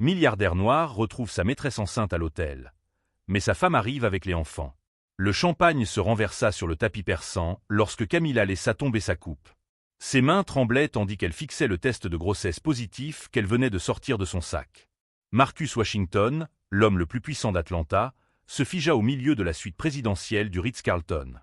Milliardaire noir retrouve sa maîtresse enceinte à l'hôtel. Mais sa femme arrive avec les enfants. Le champagne se renversa sur le tapis persan lorsque Camilla laissa tomber sa coupe. Ses mains tremblaient tandis qu'elle fixait le test de grossesse positif qu'elle venait de sortir de son sac. Marcus Washington, l'homme le plus puissant d'Atlanta, se figea au milieu de la suite présidentielle du Ritz-Carlton.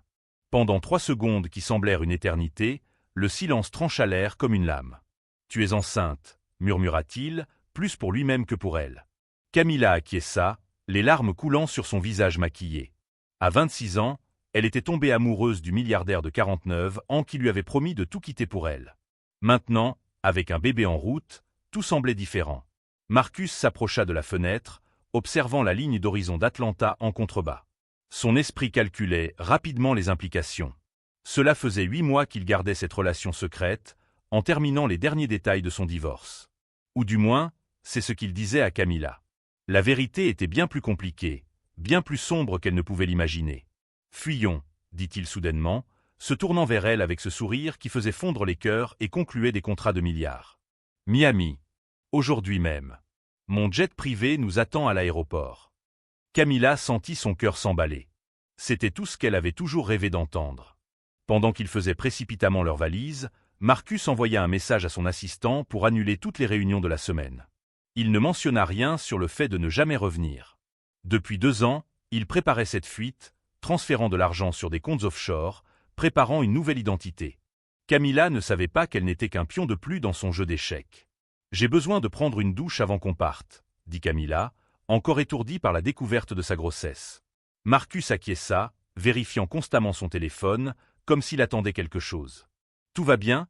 Pendant 3 secondes qui semblèrent une éternité, le silence trancha l'air comme une lame. « Tu es enceinte » murmura-t-il, plus pour lui-même que pour elle. Camilla acquiesça, les larmes coulant sur son visage maquillé. À 26 ans, elle était tombée amoureuse du milliardaire de 49 ans qui lui avait promis de tout quitter pour elle. Maintenant, avec un bébé en route, tout semblait différent. Marcus s'approcha de la fenêtre, observant la ligne d'horizon d'Atlanta en contrebas. Son esprit calculait rapidement les implications. Cela faisait 8 mois qu'il gardait cette relation secrète, en terminant les derniers détails de son divorce. Ou du moins, c'est ce qu'il disait à Camilla. La vérité était bien plus compliquée, bien plus sombre qu'elle ne pouvait l'imaginer. « Fuyons », dit-il soudainement, se tournant vers elle avec ce sourire qui faisait fondre les cœurs et concluait des contrats de milliards. « Miami. Aujourd'hui même. Mon jet privé nous attend à l'aéroport. » Camilla sentit son cœur s'emballer. C'était tout ce qu'elle avait toujours rêvé d'entendre. Pendant qu'ils faisaient précipitamment leurs valises, Marcus envoya un message à son assistant pour annuler toutes les réunions de la semaine. Il ne mentionna rien sur le fait de ne jamais revenir. Depuis 2 ans, il préparait cette fuite, transférant de l'argent sur des comptes offshore, préparant une nouvelle identité. Camilla ne savait pas qu'elle n'était qu'un pion de plus dans son jeu d'échecs. « J'ai besoin de prendre une douche avant qu'on parte », dit Camilla, encore étourdie par la découverte de sa grossesse. Marcus acquiesça, vérifiant constamment son téléphone, comme s'il attendait quelque chose. « Tout va bien ?»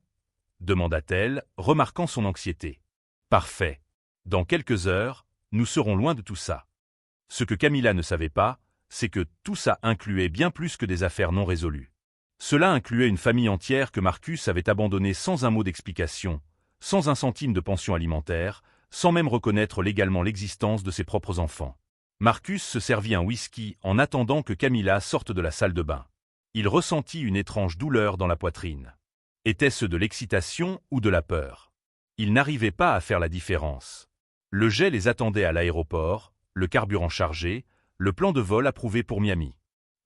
demanda-t-elle, remarquant son anxiété. « Parfait. Dans quelques heures, nous serons loin de tout ça. » Ce que Camilla ne savait pas, c'est que tout ça incluait bien plus que des affaires non résolues. Cela incluait une famille entière que Marcus avait abandonnée sans un mot d'explication, sans un centime de pension alimentaire, sans même reconnaître légalement l'existence de ses propres enfants. Marcus se servit un whisky en attendant que Camilla sorte de la salle de bain. Il ressentit une étrange douleur dans la poitrine. Était-ce de l'excitation ou de la peur? Il n'arrivait pas à faire la différence. Le jet les attendait à l'aéroport, le carburant chargé, le plan de vol approuvé pour Miami.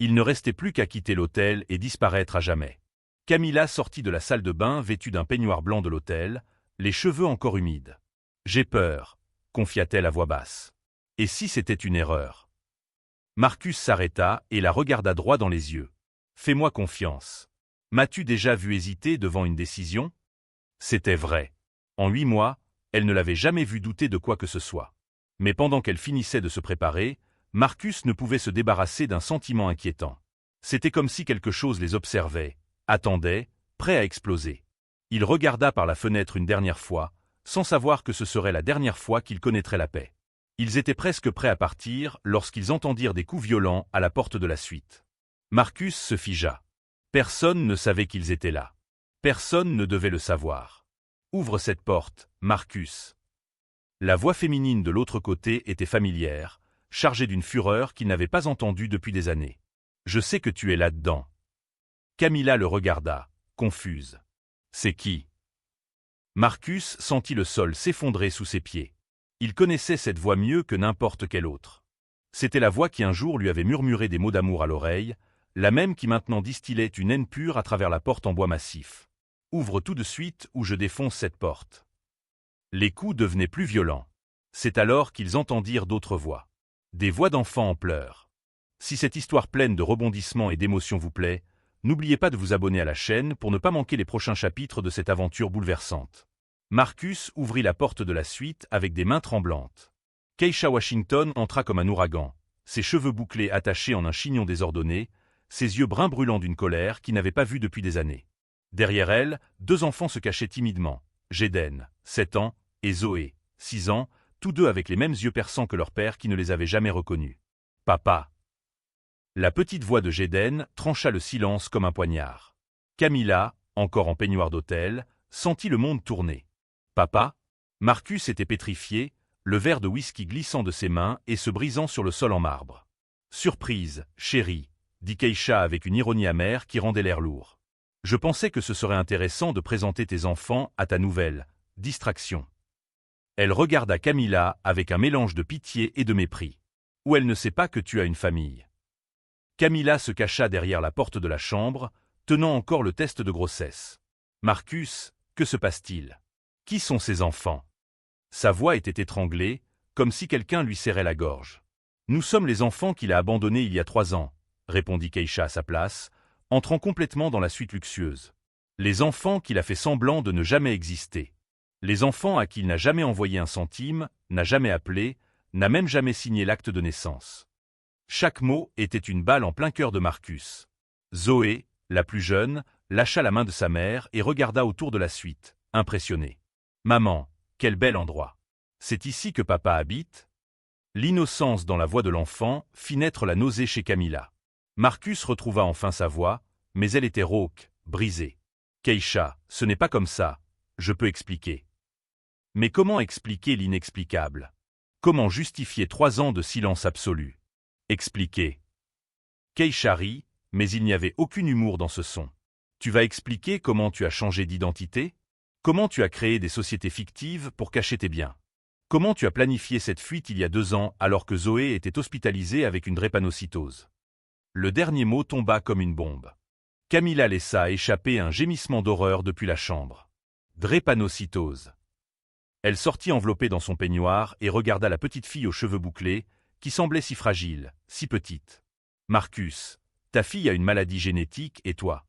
Il ne restait plus qu'à quitter l'hôtel et disparaître à jamais. Camilla sortit de la salle de bain vêtue d'un peignoir blanc de l'hôtel, les cheveux encore humides. « J'ai peur », confia-t-elle à voix basse. « Et si c'était une erreur ?» Marcus s'arrêta et la regarda droit dans les yeux. « Fais-moi confiance. M'as-tu déjà vu hésiter devant une décision ?» C'était vrai. En 8 mois, elle ne l'avait jamais vu douter de quoi que ce soit. Mais pendant qu'elle finissait de se préparer, Marcus ne pouvait se débarrasser d'un sentiment inquiétant. C'était comme si quelque chose les observait, attendait, prêt à exploser. Il regarda par la fenêtre une dernière fois, sans savoir que ce serait la dernière fois qu'ils connaîtraient la paix. Ils étaient presque prêts à partir lorsqu'ils entendirent des coups violents à la porte de la suite. Marcus se figea. Personne ne savait qu'ils étaient là. Personne ne devait le savoir. « Ouvre cette porte, Marcus. » La voix féminine de l'autre côté était familière, chargée d'une fureur qu'il n'avait pas entendue depuis des années. « Je sais que tu es là-dedans. » Camilla le regarda, confuse. « C'est qui ?» Marcus sentit le sol s'effondrer sous ses pieds. Il connaissait cette voix mieux que n'importe quelle autre. C'était la voix qui un jour lui avait murmuré des mots d'amour à l'oreille, la même qui maintenant distillait une haine pure à travers la porte en bois massif. « Ouvre tout de suite ou je défonce cette porte. » Les coups devenaient plus violents. C'est alors qu'ils entendirent d'autres voix. Des voix d'enfants en pleurs. Si cette histoire pleine de rebondissements et d'émotions vous plaît, n'oubliez pas de vous abonner à la chaîne pour ne pas manquer les prochains chapitres de cette aventure bouleversante. Marcus ouvrit la porte de la suite avec des mains tremblantes. Keisha Washington entra comme un ouragan, ses cheveux bouclés attachés en un chignon désordonné, ses yeux bruns brûlants d'une colère qu'il n'avait pas vue depuis des années. Derrière elle, 2 enfants se cachaient timidement, Jaden, 7 ans, et Zoé, 6 ans, tous 2 avec les mêmes yeux perçants que leur père qui ne les avait jamais reconnus. « Papa !» La petite voix de Jaden trancha le silence comme un poignard. Camilla, encore en peignoir d'hôtel, sentit le monde tourner. « Papa ?» Marcus était pétrifié, le verre de whisky glissant de ses mains et se brisant sur le sol en marbre. « Surprise, chérie !» dit Keisha avec une ironie amère qui rendait l'air lourd. « Je pensais que ce serait intéressant de présenter tes enfants à ta nouvelle distraction. » Elle regarda Camilla avec un mélange de pitié et de mépris. Ou elle ne sait pas que tu as une famille. Camilla se cacha derrière la porte de la chambre, tenant encore le test de grossesse. Marcus, que se passe-t-il? Qui sont ces enfants? Sa voix était étranglée, comme si quelqu'un lui serrait la gorge. Nous sommes les enfants qu'il a abandonnés il y a 3 ans, répondit Keisha à sa place, entrant complètement dans la suite luxueuse. Les enfants qu'il a fait semblant de ne jamais exister. Les enfants à qui il n'a jamais envoyé un centime, n'a jamais appelé, n'a même jamais signé l'acte de naissance. Chaque mot était une balle en plein cœur de Marcus. Zoé, la plus jeune, lâcha la main de sa mère et regarda autour de la suite, impressionnée. « Maman, quel bel endroit! C'est ici que papa habite ?» L'innocence dans la voix de l'enfant fit naître la nausée chez Camilla. Marcus retrouva enfin sa voix, mais elle était rauque, brisée. « Keisha, ce n'est pas comme ça, je peux expliquer. » Mais comment expliquer l'inexplicable? Comment justifier 3 ans de silence absolu? Expliquer. Keisha rit, mais il n'y avait aucun humour dans ce son. Tu vas expliquer comment tu as changé d'identité? Comment tu as créé des sociétés fictives pour cacher tes biens? Comment tu as planifié cette fuite il y a 2 ans alors que Zoé était hospitalisée avec une drépanocytose? Le dernier mot tomba comme une bombe. Camilla laissa échapper un gémissement d'horreur depuis la chambre. Drépanocytose. Elle sortit enveloppée dans son peignoir et regarda la petite fille aux cheveux bouclés, qui semblait si fragile, si petite. « Marcus, ta fille a une maladie génétique et toi? »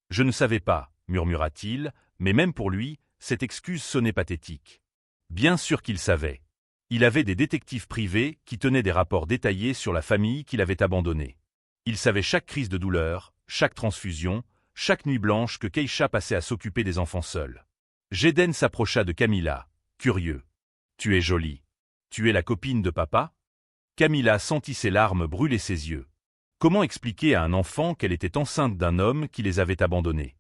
« Je ne savais pas, » murmura-t-il, mais même pour lui, cette excuse sonnait pathétique. Bien sûr qu'il savait. Il avait des détectives privés qui tenaient des rapports détaillés sur la famille qu'il avait abandonnée. Il savait chaque crise de douleur, chaque transfusion, chaque nuit blanche que Keisha passait à s'occuper des enfants seuls. Jeden s'approcha de Camilla, curieux. « Tu es jolie. Tu es la copine de papa ?» Camilla sentit ses larmes brûler ses yeux. Comment expliquer à un enfant qu'elle était enceinte d'un homme qui les avait abandonnés?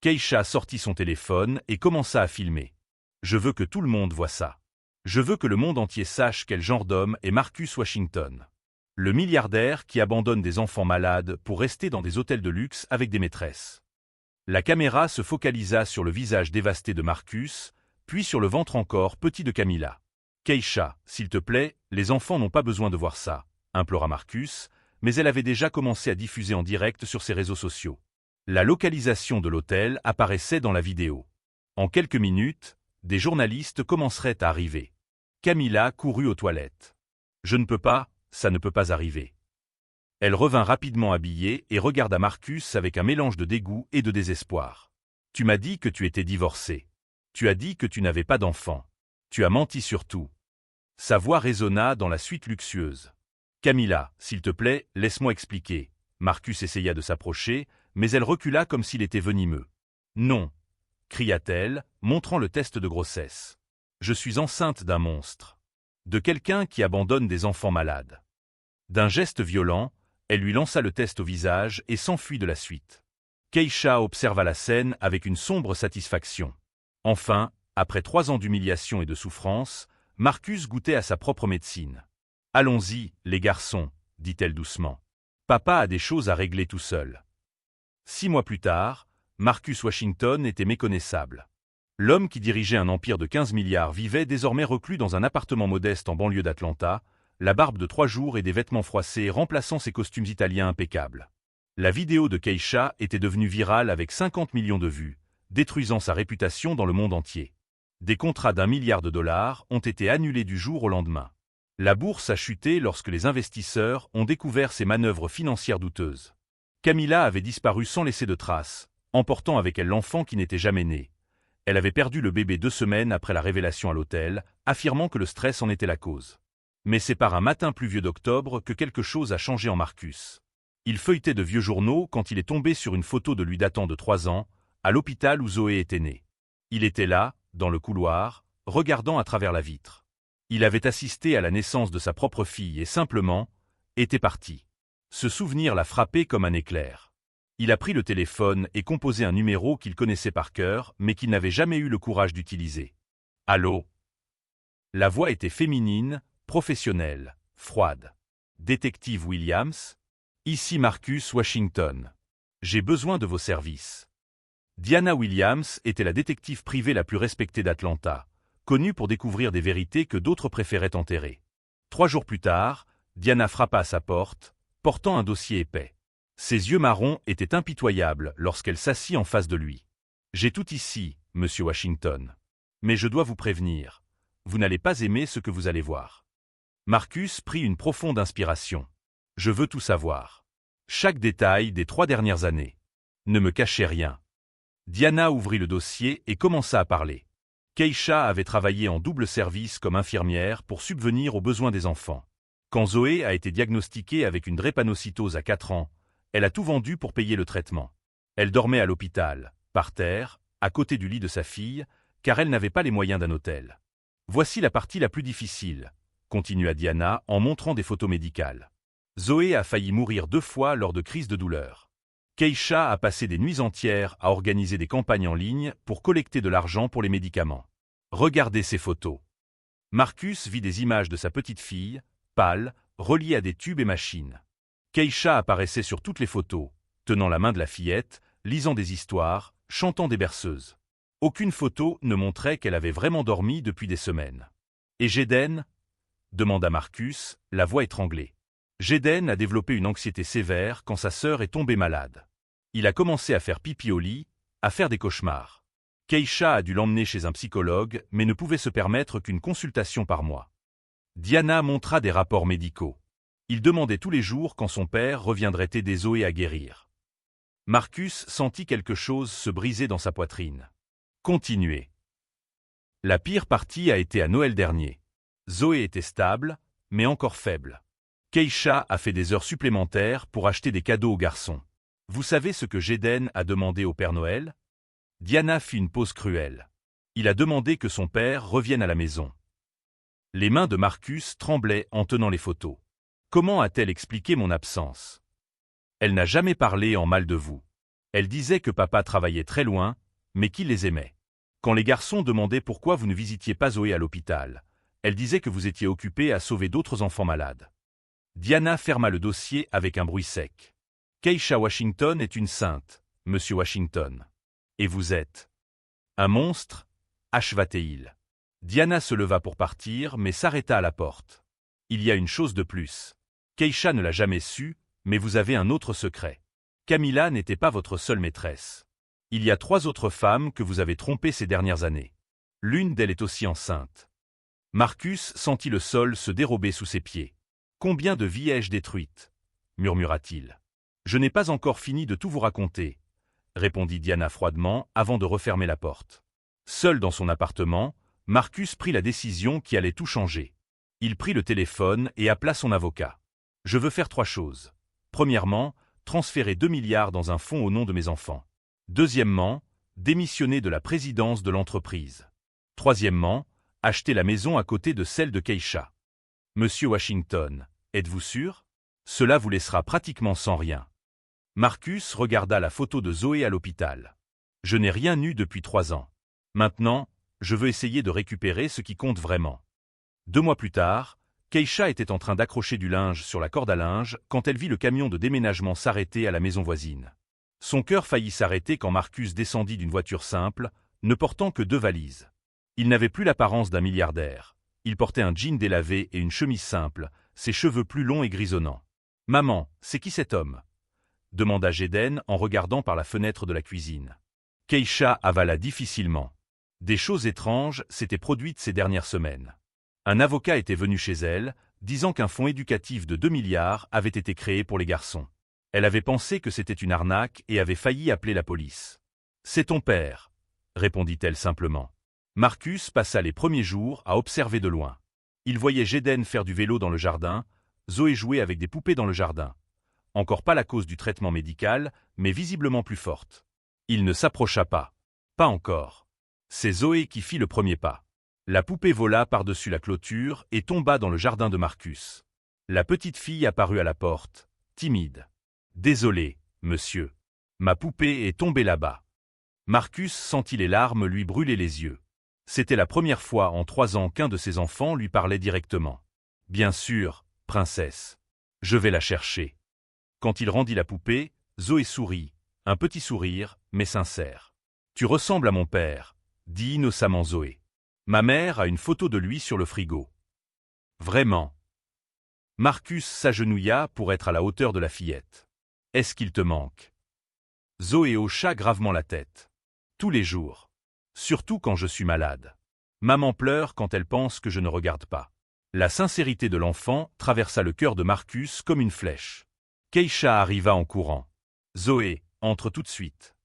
Keisha sortit son téléphone et commença à filmer. « Je veux que tout le monde voie ça. Je veux que le monde entier sache quel genre d'homme est Marcus Washington. Le milliardaire qui abandonne des enfants malades pour rester dans des hôtels de luxe avec des maîtresses. » La caméra se focalisa sur le visage dévasté de Marcus, puis sur le ventre encore petit de Camilla. « Keisha, s'il te plaît, les enfants n'ont pas besoin de voir ça, » implora Marcus, mais elle avait déjà commencé à diffuser en direct sur ses réseaux sociaux. La localisation de l'hôtel apparaissait dans la vidéo. En quelques minutes, des journalistes commenceraient à arriver. Camilla courut aux toilettes. « Je ne peux pas, ça ne peut pas arriver. » Elle revint rapidement habillée et regarda Marcus avec un mélange de dégoût et de désespoir. « Tu m'as dit que tu étais divorcée. Tu as dit que tu n'avais pas d'enfant. Tu as menti sur tout. » Sa voix résonna dans la suite luxueuse. « Camilla, s'il te plaît, laisse-moi expliquer. » Marcus essaya de s'approcher, mais elle recula comme s'il était venimeux. « Non !» cria-t-elle, montrant le test de grossesse. « Je suis enceinte d'un monstre. De quelqu'un qui abandonne des enfants malades. » D'un geste violent, elle lui lança le test au visage et s'enfuit de la suite. Keisha observa la scène avec une sombre satisfaction. Enfin, après 3 ans d'humiliation et de souffrance, Marcus goûtait à sa propre médecine. « Allons-y, les garçons, » dit-elle doucement. « Papa a des choses à régler tout seul. » 6 mois plus tard, Marcus Washington était méconnaissable. L'homme qui dirigeait un empire de 15 milliards vivait désormais reclus dans un appartement modeste en banlieue d'Atlanta, la barbe de 3 jours et des vêtements froissés remplaçant ses costumes italiens impeccables. La vidéo de Keisha était devenue virale avec 50 millions de vues, détruisant sa réputation dans le monde entier. Des contrats d'1 milliard de dollars ont été annulés du jour au lendemain. La bourse a chuté lorsque les investisseurs ont découvert ses manœuvres financières douteuses. Camilla avait disparu sans laisser de traces, emportant avec elle l'enfant qui n'était jamais né. Elle avait perdu le bébé 2 semaines après la révélation à l'hôtel, affirmant que le stress en était la cause. Mais c'est par un matin pluvieux d'octobre que quelque chose a changé en Marcus. Il feuilletait de vieux journaux quand il est tombé sur une photo de lui datant de 3 ans, à l'hôpital où Zoé était née. Il était là, dans le couloir, regardant à travers la vitre. Il avait assisté à la naissance de sa propre fille et simplement, était parti. Ce souvenir l'a frappé comme un éclair. Il a pris le téléphone et composé un numéro qu'il connaissait par cœur, mais qu'il n'avait jamais eu le courage d'utiliser. « Allô ?» La voix était féminine, professionnelle, froide. « Détective Williams ? Ici Marcus Washington. J'ai besoin de vos services. » Diana Williams était la détective privée la plus respectée d'Atlanta, connu pour découvrir des vérités que d'autres préféraient enterrer. 3 jours plus tard, Diana frappa à sa porte, portant un dossier épais. Ses yeux marrons étaient impitoyables lorsqu'elle s'assit en face de lui. « J'ai tout ici, monsieur Washington. Mais je dois vous prévenir, vous n'allez pas aimer ce que vous allez voir. » Marcus prit une profonde inspiration. « Je veux tout savoir. Chaque détail des 3 dernières années. Ne me cachez rien. » Diana ouvrit le dossier et commença à parler. Keisha avait travaillé en double service comme infirmière pour subvenir aux besoins des enfants. Quand Zoé a été diagnostiquée avec une drépanocytose à 4 ans, elle a tout vendu pour payer le traitement. Elle dormait à l'hôpital, par terre, à côté du lit de sa fille, car elle n'avait pas les moyens d'un hôtel. Voici la partie la plus difficile, continua Diana en montrant des photos médicales. Zoé a failli mourir 2 fois lors de crises de douleur. Keisha a passé des nuits entières à organiser des campagnes en ligne pour collecter de l'argent pour les médicaments. Regardez ces photos. Marcus vit des images de sa petite fille, pâle, reliée à des tubes et machines. Keisha apparaissait sur toutes les photos, tenant la main de la fillette, lisant des histoires, chantant des berceuses. Aucune photo ne montrait qu'elle avait vraiment dormi depuis des semaines. « Et Jaden ?» demanda Marcus, la voix étranglée. Jaden a développé une anxiété sévère quand sa sœur est tombée malade. Il a commencé à faire pipi au lit, à faire des cauchemars. Keisha a dû l'emmener chez un psychologue, mais ne pouvait se permettre qu'une consultation par mois. Diana montra des rapports médicaux. Il demandait tous les jours quand son père reviendrait aider Zoé à guérir. Marcus sentit quelque chose se briser dans sa poitrine. Continuez. La pire partie a été à Noël dernier. Zoé était stable, mais encore faible. Keisha a fait des heures supplémentaires pour acheter des cadeaux aux garçons. Vous savez ce que Jaden a demandé au Père Noël? Diana fit une pause cruelle. Il a demandé que son père revienne à la maison. Les mains de Marcus tremblaient en tenant les photos. Comment a-t-elle expliqué mon absence? Elle n'a jamais parlé en mal de vous. Elle disait que papa travaillait très loin, mais qu'il les aimait. Quand les garçons demandaient pourquoi vous ne visitiez pas Zoé à l'hôpital, elle disait que vous étiez occupé à sauver d'autres enfants malades. Diana ferma le dossier avec un bruit sec. Keisha Washington est une sainte, monsieur Washington. Et vous êtes un monstre, acheva-t-il. Diana se leva pour partir, mais s'arrêta à la porte. Il y a une chose de plus. Keisha ne l'a jamais su, mais vous avez un autre secret. Camilla n'était pas votre seule maîtresse. Il y a 3 autres femmes que vous avez trompées ces dernières années. L'une d'elles est aussi enceinte. Marcus sentit le sol se dérober sous ses pieds. Combien de vies ai-je détruites? Murmura-t-il. Je n'ai pas encore fini de tout vous raconter, répondit Diana froidement avant de refermer la porte. Seul dans son appartement, Marcus prit la décision qui allait tout changer. Il prit le téléphone et appela son avocat. Je veux faire 3 choses. Premièrement, transférer 2 milliards dans un fonds au nom de mes enfants. Deuxièmement, démissionner de la présidence de l'entreprise. Troisièmement, acheter la maison à côté de celle de Keisha. Monsieur Washington, êtes-vous sûr? Cela vous laissera pratiquement sans rien. Marcus regarda la photo de Zoé à l'hôpital. Je n'ai rien eu depuis 3 ans. Maintenant, je veux essayer de récupérer ce qui compte vraiment. 2 mois plus tard, Keisha était en train d'accrocher du linge sur la corde à linge quand elle vit le camion de déménagement s'arrêter à la maison voisine. Son cœur faillit s'arrêter quand Marcus descendit d'une voiture simple, ne portant que 2 valises. Il n'avait plus l'apparence d'un milliardaire. Il portait un jean délavé et une chemise simple, ses cheveux plus longs et grisonnants. « Maman, c'est qui cet homme ?» demanda Jaden en regardant par la fenêtre de la cuisine. Keisha avala difficilement. Des choses étranges s'étaient produites ces dernières semaines. Un avocat était venu chez elle, disant qu'un fonds éducatif de 2 milliards avait été créé pour les garçons. Elle avait pensé que c'était une arnaque et avait failli appeler la police. « C'est ton père », répondit-elle simplement. Marcus passa les premiers jours à observer de loin. Il voyait Jaden faire du vélo dans le jardin, Zoé jouer avec des poupées dans le jardin. Encore pas la cause du traitement médical, mais visiblement plus forte. Il ne s'approcha pas. Pas encore. C'est Zoé qui fit le premier pas. La poupée vola par-dessus la clôture et tomba dans le jardin de Marcus. La petite fille apparut à la porte, timide. « Désolé, monsieur. Ma poupée est tombée là-bas. » Marcus sentit les larmes lui brûler les yeux. C'était la première fois en 3 ans qu'un de ses enfants lui parlait directement. « Bien sûr, princesse. Je vais la chercher. » Quand il rendit la poupée, Zoé sourit, un petit sourire, mais sincère. « Tu ressembles à mon père, » dit innocemment Zoé. Ma mère a une photo de lui sur le frigo. Vraiment. Marcus s'agenouilla pour être à la hauteur de la fillette. Est-ce qu'il te manque? Zoé hocha gravement la tête. Tous les jours. Surtout quand je suis malade. Maman pleure quand elle pense que je ne regarde pas. La sincérité de l'enfant traversa le cœur de Marcus comme une flèche. Keisha arriva en courant. Zoé, entre tout de suite.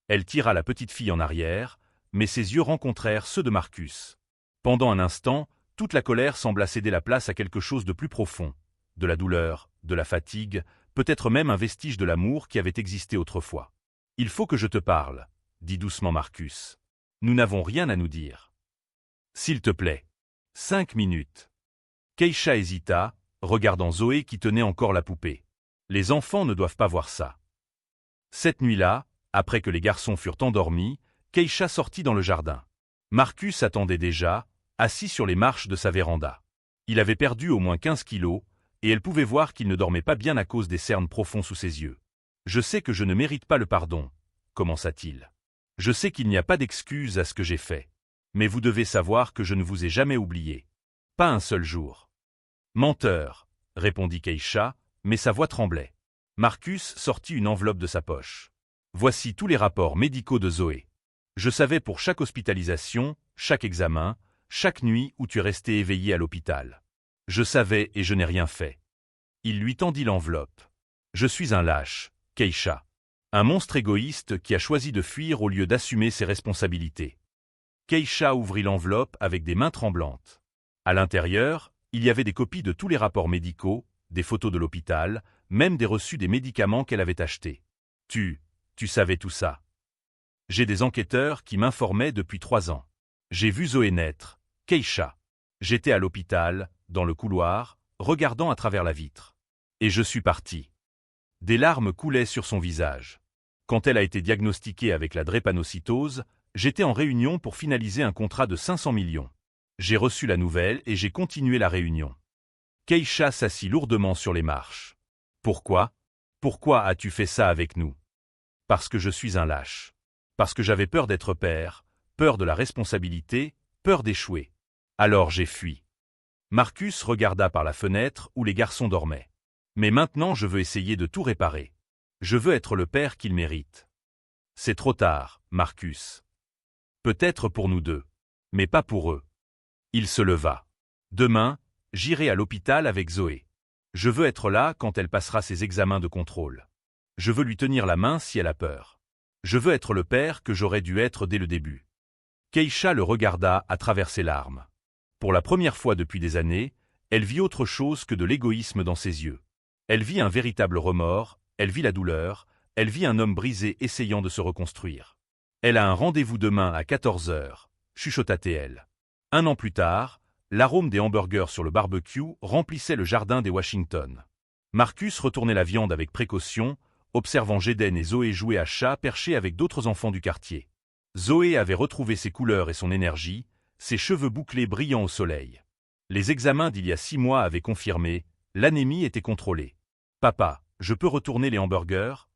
Elle tira la petite fille en arrière, mais ses yeux rencontrèrent ceux de Marcus. Pendant un instant, toute la colère sembla céder la place à quelque chose de plus profond, de la douleur, de la fatigue, peut-être même un vestige de l'amour qui avait existé autrefois. « Il faut que je te parle, » dit doucement Marcus. « Nous n'avons rien à nous dire. »« S'il te plaît. » 5 minutes. Keisha hésita, regardant Zoé qui tenait encore la poupée. Les enfants ne doivent pas voir ça. Cette nuit-là, après que les garçons furent endormis, Keisha sortit dans le jardin. Marcus attendait déjà, assis sur les marches de sa véranda. Il avait perdu au moins 15 kilos, et elle pouvait voir qu'il ne dormait pas bien à cause des cernes profonds sous ses yeux. « Je sais que je ne mérite pas le pardon, » commença-t-il. « Je sais qu'il n'y a pas d'excuse à ce que j'ai fait. Mais vous devez savoir que je ne vous ai jamais oublié. Pas un seul jour. »« Menteur, » répondit Keisha, mais sa voix tremblait. Marcus sortit une enveloppe de sa poche. « Voici tous les rapports médicaux de Zoé. Je savais pour chaque hospitalisation, chaque examen, chaque nuit où tu es resté éveillé à l'hôpital. Je savais et je n'ai rien fait. » Il lui tendit l'enveloppe. « Je suis un lâche, Keisha. Un monstre égoïste qui a choisi de fuir au lieu d'assumer ses responsabilités. » Keisha ouvrit l'enveloppe avec des mains tremblantes. À l'intérieur, il y avait des copies de tous les rapports médicaux, des photos de l'hôpital, même des reçus des médicaments qu'elle avait achetés. « Tu savais tout ça. J'ai des enquêteurs qui m'informaient depuis 3 ans. J'ai vu Zoé naître, Keisha. J'étais à l'hôpital, dans le couloir, regardant à travers la vitre. Et je suis parti. » Des larmes coulaient sur son visage. Quand elle a été diagnostiquée avec la drépanocytose, j'étais en réunion pour finaliser un contrat de 500 millions. J'ai reçu la nouvelle et j'ai continué la réunion. Keisha s'assit lourdement sur les marches. « Pourquoi? Pourquoi as-tu fait ça avec nous? » « Parce que je suis un lâche. Parce que j'avais peur d'être père, peur de la responsabilité, peur d'échouer. Alors j'ai fui. » Marcus regarda par la fenêtre où les garçons dormaient. « Mais maintenant je veux essayer de tout réparer. Je veux être le père qu'il mérite. » « C'est trop tard, Marcus. Peut-être pour nous deux, mais pas pour eux. » Il se leva. « Demain, j'irai à l'hôpital avec Zoé. Je veux être là quand elle passera ses examens de contrôle. Je veux lui tenir la main si elle a peur. Je veux être le père que j'aurais dû être dès le début. » Keisha le regarda à travers ses larmes. Pour la première fois depuis des années, elle vit autre chose que de l'égoïsme dans ses yeux. Elle vit un véritable remords, elle vit la douleur, elle vit un homme brisé essayant de se reconstruire. « Elle a un rendez-vous demain à 14 heures, » chuchota-t-elle. 1 an plus tard, l'arôme des hamburgers sur le barbecue remplissait le jardin des Washington. Marcus retournait la viande avec précaution, observant Jaden et Zoé jouer à chat perché avec d'autres enfants du quartier. Zoé avait retrouvé ses couleurs et son énergie, ses cheveux bouclés brillant au soleil. Les examens d'il y a 6 mois avaient confirmé, l'anémie était contrôlée. « Papa, je peux retourner les hamburgers ?»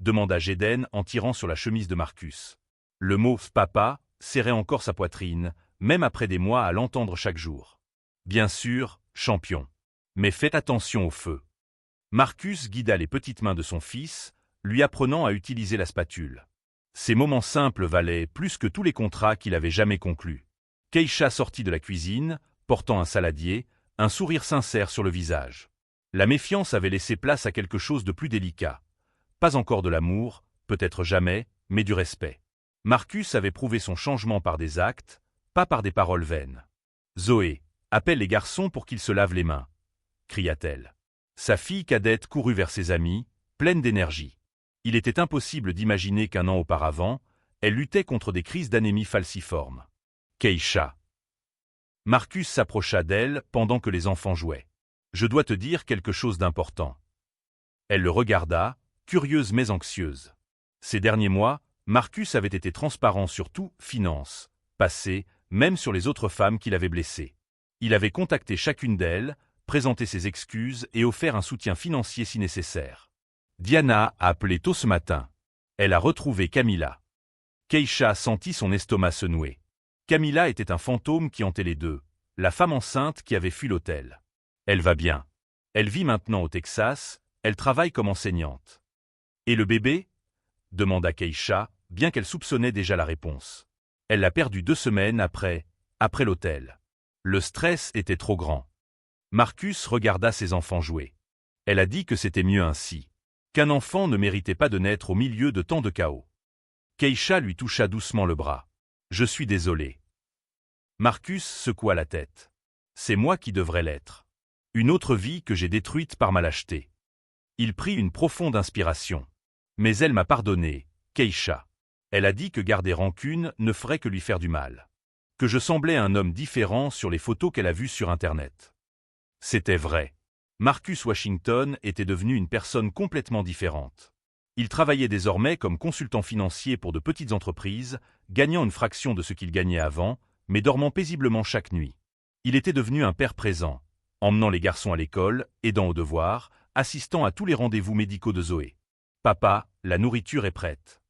demanda Jaden en tirant sur la chemise de Marcus. Le mot « papa » serrait encore sa poitrine, même après des mois à l'entendre chaque jour. « Bien sûr, champion. Mais faites attention au feu. » Marcus guida les petites mains de son fils, lui apprenant à utiliser la spatule. Ces moments simples valaient plus que tous les contrats qu'il avait jamais conclus. Keisha sortit de la cuisine, portant un saladier, un sourire sincère sur le visage. La méfiance avait laissé place à quelque chose de plus délicat. Pas encore de l'amour, peut-être jamais, mais du respect. Marcus avait prouvé son changement par des actes, pas par des paroles vaines. « Zoé, appelle les garçons pour qu'ils se lavent les mains, » cria-t-elle. Sa fille cadette courut vers ses amis, pleine d'énergie. Il était impossible d'imaginer qu'1 an auparavant, elle luttait contre des crises d'anémie falciforme. Keisha. Marcus s'approcha d'elle pendant que les enfants jouaient. « Je dois te dire quelque chose d'important. » Elle le regarda, curieuse mais anxieuse. Ces derniers mois, Marcus avait été transparent sur tout, finances, passé, même sur les autres femmes qu'il avait blessées. Il avait contacté chacune d'elles, présenté ses excuses et offert un soutien financier si nécessaire. Diana a appelé tôt ce matin. Elle a retrouvé Camilla. Keisha sentit son estomac se nouer. Camilla était un fantôme qui hantait les deux, la femme enceinte qui avait fui l'hôtel. Elle va bien. Elle vit maintenant au Texas, elle travaille comme enseignante. Et le bébé? Demanda Keisha, bien qu'elle soupçonnait déjà la réponse. Elle l'a perdu 2 semaines après l'hôtel. Le stress était trop grand. Marcus regarda ses enfants jouer. Elle a dit que c'était mieux ainsi. Qu'un enfant ne méritait pas de naître au milieu de tant de chaos. Keisha lui toucha doucement le bras. Je suis désolé. Marcus secoua la tête. C'est moi qui devrais l'être. Une autre vie que j'ai détruite par ma lâcheté. Il prit une profonde inspiration. Mais elle m'a pardonné, Keisha. Elle a dit que garder rancune ne ferait que lui faire du mal. Que je semblais un homme différent sur les photos qu'elle a vues sur Internet. C'était vrai. Marcus Washington était devenu une personne complètement différente. Il travaillait désormais comme consultant financier pour de petites entreprises, gagnant une fraction de ce qu'il gagnait avant, mais dormant paisiblement chaque nuit. Il était devenu un père présent, emmenant les garçons à l'école, aidant aux devoirs, assistant à tous les rendez-vous médicaux de Zoé. « Papa, la nourriture est prête. »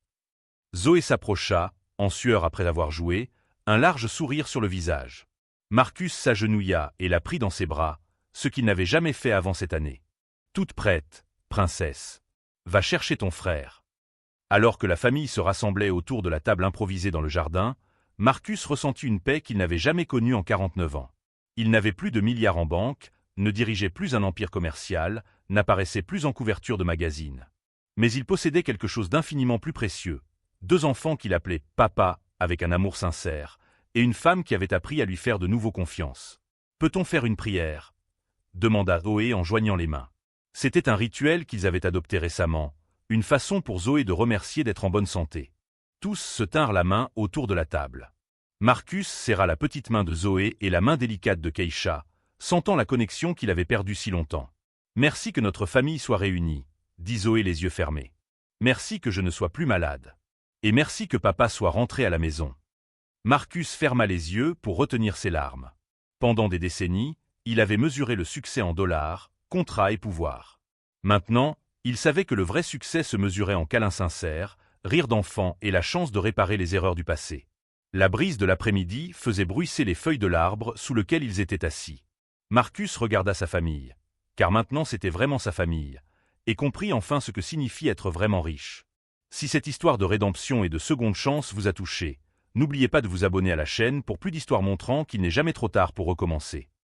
Zoé s'approcha, en sueur après avoir joué, un large sourire sur le visage. Marcus s'agenouilla et la prit dans ses bras, ce qu'il n'avait jamais fait avant cette année. « Toute prête, princesse. Va chercher ton frère. » Alors que la famille se rassemblait autour de la table improvisée dans le jardin, Marcus ressentit une paix qu'il n'avait jamais connue en 49 ans. Il n'avait plus de milliards en banque, ne dirigeait plus un empire commercial, n'apparaissait plus en couverture de magazines. Mais il possédait quelque chose d'infiniment plus précieux, 2 enfants qu'il appelait « papa » avec un amour sincère, et une femme qui avait appris à lui faire de nouveau confiance. « Peut-on faire une prière ?» demanda Zoé en joignant les mains. C'était un rituel qu'ils avaient adopté récemment, une façon pour Zoé de remercier d'être en bonne santé. Tous se tinrent la main autour de la table. Marcus serra la petite main de Zoé et la main délicate de Keisha, sentant la connexion qu'il avait perdue si longtemps. « Merci que notre famille soit réunie, » dit Zoé les yeux fermés. « Merci que je ne sois plus malade. Et merci que papa soit rentré à la maison. » Marcus ferma les yeux pour retenir ses larmes. Pendant des décennies, il avait mesuré le succès en dollars, contrats et pouvoir. Maintenant, il savait que le vrai succès se mesurait en câlins sincères, rires d'enfants et la chance de réparer les erreurs du passé. La brise de l'après-midi faisait bruisser les feuilles de l'arbre sous lequel ils étaient assis. Marcus regarda sa famille, car maintenant c'était vraiment sa famille, et comprit enfin ce que signifie être vraiment riche. Si cette histoire de rédemption et de seconde chance vous a touché, n'oubliez pas de vous abonner à la chaîne pour plus d'histoires montrant qu'il n'est jamais trop tard pour recommencer.